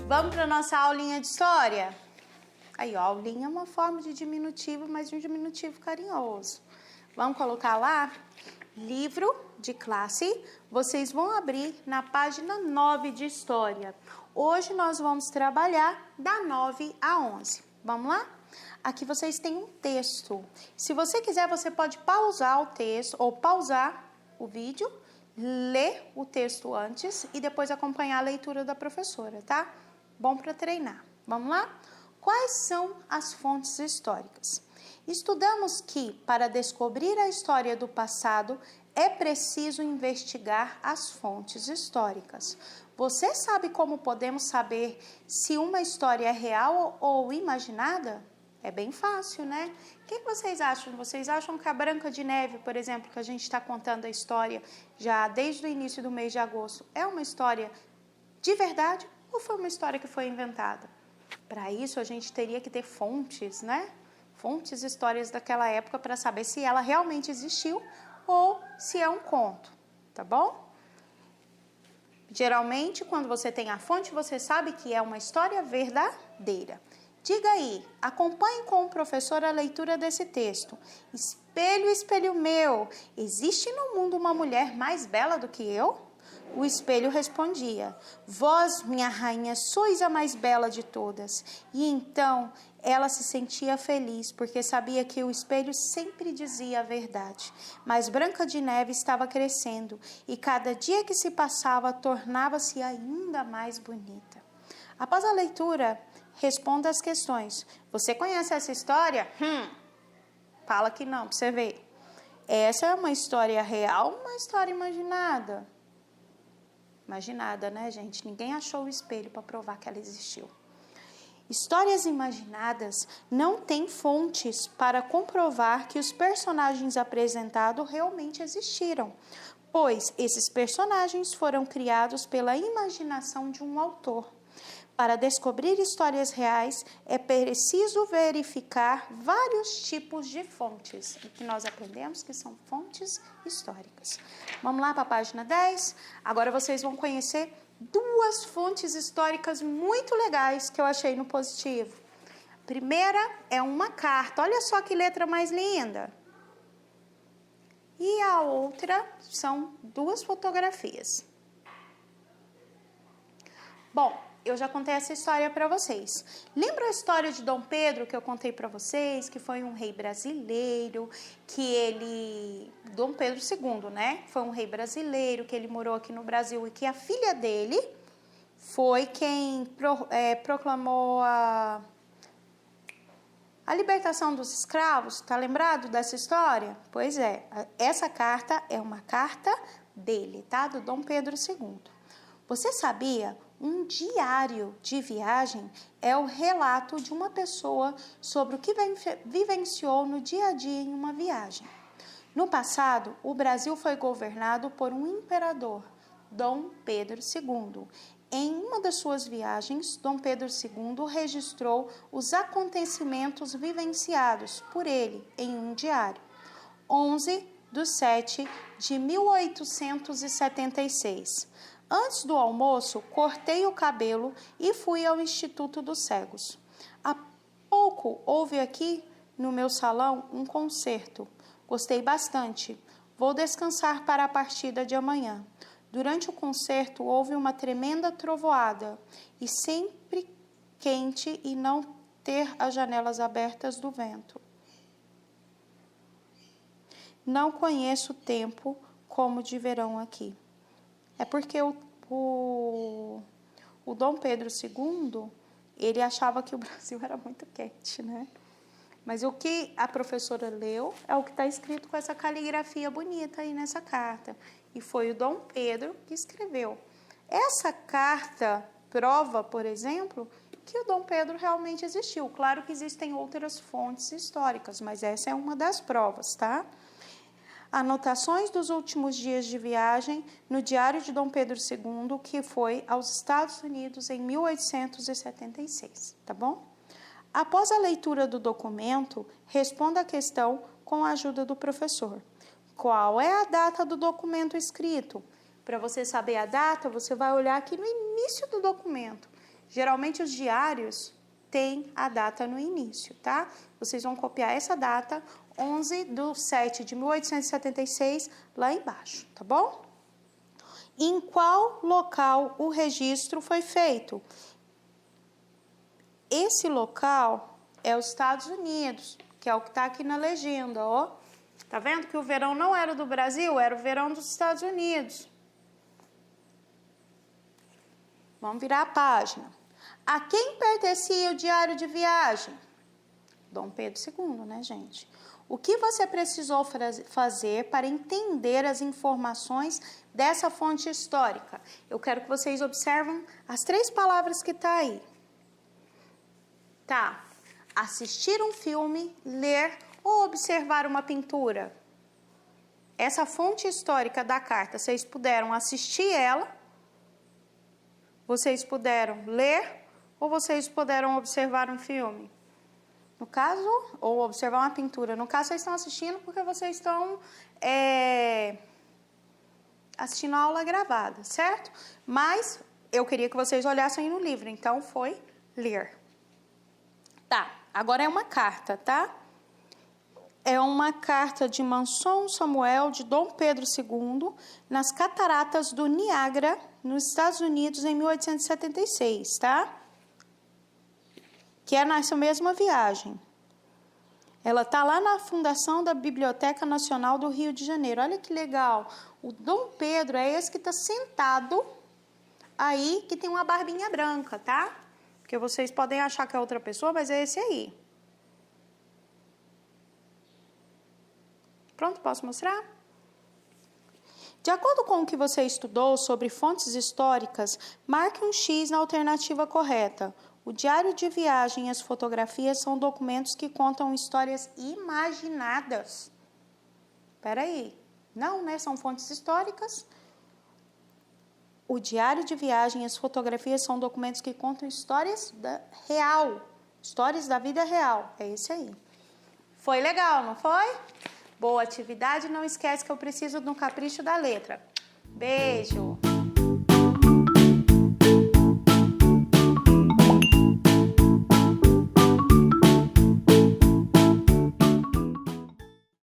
Vamos para a nossa aulinha de história? Aí, ó, aulinha é uma forma de diminutivo, mas de um diminutivo carinhoso. Vamos colocar lá, livro de classe. Vocês vão abrir na página 9 de história. Hoje nós vamos trabalhar da 9 a 11. Vamos lá? Aqui vocês têm um texto. Se você quiser, você pode pausar o texto ou pausar o vídeo, ler o texto antes e depois acompanhar a leitura da professora, tá? Bom para treinar. Vamos lá? Quais são as fontes históricas? Estudamos que, para descobrir a história do passado, é preciso investigar as fontes históricas. Você sabe como podemos saber se uma história é real ou imaginada? É bem fácil, né? O que vocês acham? Vocês acham que a Branca de Neve, por exemplo, que a gente está contando a história já desde o início do mês de agosto, é uma história de verdade ou foi uma história que foi inventada? Para isso, a gente teria que ter fontes, né? Fontes, histórias daquela época para saber se ela realmente existiu ou se é um conto, tá bom? Geralmente, quando você tem a fonte, você sabe que é uma história verdadeira. Diga aí, acompanhe com o professor a leitura desse texto. Espelho, espelho meu, existe no mundo uma mulher mais bela do que eu? O espelho respondia, vós, minha rainha, sois a mais bela de todas. E então ela se sentia feliz, porque sabia que o espelho sempre dizia a verdade. Mas Branca de Neve estava crescendo, e cada dia que se passava tornava-se ainda mais bonita. Após a leitura, responda as questões. Você conhece essa história? Fala que não, pra você ver. Essa é uma história real ou uma história imaginada? Imaginada, né, gente? Ninguém achou o espelho para provar que ela existiu. Histórias imaginadas não têm fontes para comprovar que os personagens apresentados realmente existiram, pois esses personagens foram criados pela imaginação de um autor. Para descobrir histórias reais, é preciso verificar vários tipos de fontes, que nós aprendemos que são fontes históricas. Vamos lá para a página 10? Agora vocês vão conhecer duas fontes históricas muito legais que eu achei no positivo. A primeira é uma carta, olha só que letra mais linda. E a outra são duas fotografias. Bom, eu já contei essa história para vocês. Lembra a história de Dom Pedro que eu contei para vocês? Que foi um rei brasileiro, Dom Pedro II, né? Foi um rei brasileiro que ele morou aqui no Brasil e que a filha dele foi quem proclamou a libertação dos escravos. Tá lembrado dessa história? Pois é, essa carta é uma carta dele, tá? Do Dom Pedro II. Você sabia? Um diário de viagem é o relato de uma pessoa sobre o que vivenciou no dia a dia em uma viagem. No passado, o Brasil foi governado por um imperador, Dom Pedro II. Em uma das suas viagens, Dom Pedro II registrou os acontecimentos vivenciados por ele em um diário. 11/7/1876. Antes do almoço, cortei o cabelo e fui ao Instituto dos Cegos. Há pouco houve aqui no meu salão um concerto. Gostei bastante. Vou descansar para a partida de amanhã. Durante o concerto houve uma tremenda trovoada e sempre quente e não ter as janelas abertas do vento. Não conheço o tempo como de verão aqui. É porque o Dom Pedro II, ele achava que o Brasil era muito quente, né? Mas o que a professora leu é o que está escrito com essa caligrafia bonita aí nessa carta. E foi o Dom Pedro que escreveu. Essa carta prova, por exemplo, que o Dom Pedro realmente existiu. Claro que existem outras fontes históricas, mas essa é uma das provas, tá? Anotações dos últimos dias de viagem no diário de Dom Pedro II, que foi aos Estados Unidos em 1876, tá bom? Após a leitura do documento, responda a questão com a ajuda do professor. Qual é a data do documento escrito? Para você saber a data, você vai olhar aqui no início do documento. Geralmente os diários têm a data no início, tá? Vocês vão copiar essa data, 11/7/1876, lá embaixo, tá bom? Em qual local o registro foi feito? Esse local é os Estados Unidos, que é o que está aqui na legenda, ó. Tá vendo que o verão não era do Brasil, era o verão dos Estados Unidos. Vamos virar a página. A quem pertencia o diário de viagem? Dom Pedro II, né, gente? O que você precisou fazer para entender as informações dessa fonte histórica? Eu quero que vocês observem as 3 palavras que tá aí. Tá. Assistir um filme, ler ou observar uma pintura. Essa fonte histórica da carta, vocês puderam assistir ela, vocês puderam ler ou vocês puderam observar um filme? No caso, ou observar uma pintura. No caso, vocês estão assistindo porque vocês estão assistindo a aula gravada, certo? Mas eu queria que vocês olhassem no livro, então foi ler. Tá, agora é uma carta, tá? É uma carta de Manson Samuel, de Dom Pedro II, nas cataratas do Niágara, nos Estados Unidos, em 1876, tá? Que é nessa mesma viagem. Ela tá lá na fundação da Biblioteca Nacional do Rio de Janeiro. Olha que legal. O Dom Pedro é esse que está sentado aí, que tem uma barbinha branca, tá? Porque vocês podem achar que é outra pessoa, mas é esse aí. Pronto, posso mostrar? De acordo com o que você estudou sobre fontes históricas, marque um X na alternativa correta. O diário de viagem e as fotografias são documentos que contam histórias imaginadas. Espera aí. Não, né? São fontes históricas. O diário de viagem e as fotografias são documentos que contam histórias real. Histórias da vida real. É esse aí. Foi legal, não foi? Boa atividade. Não esquece que eu preciso de um capricho da letra. Beijo!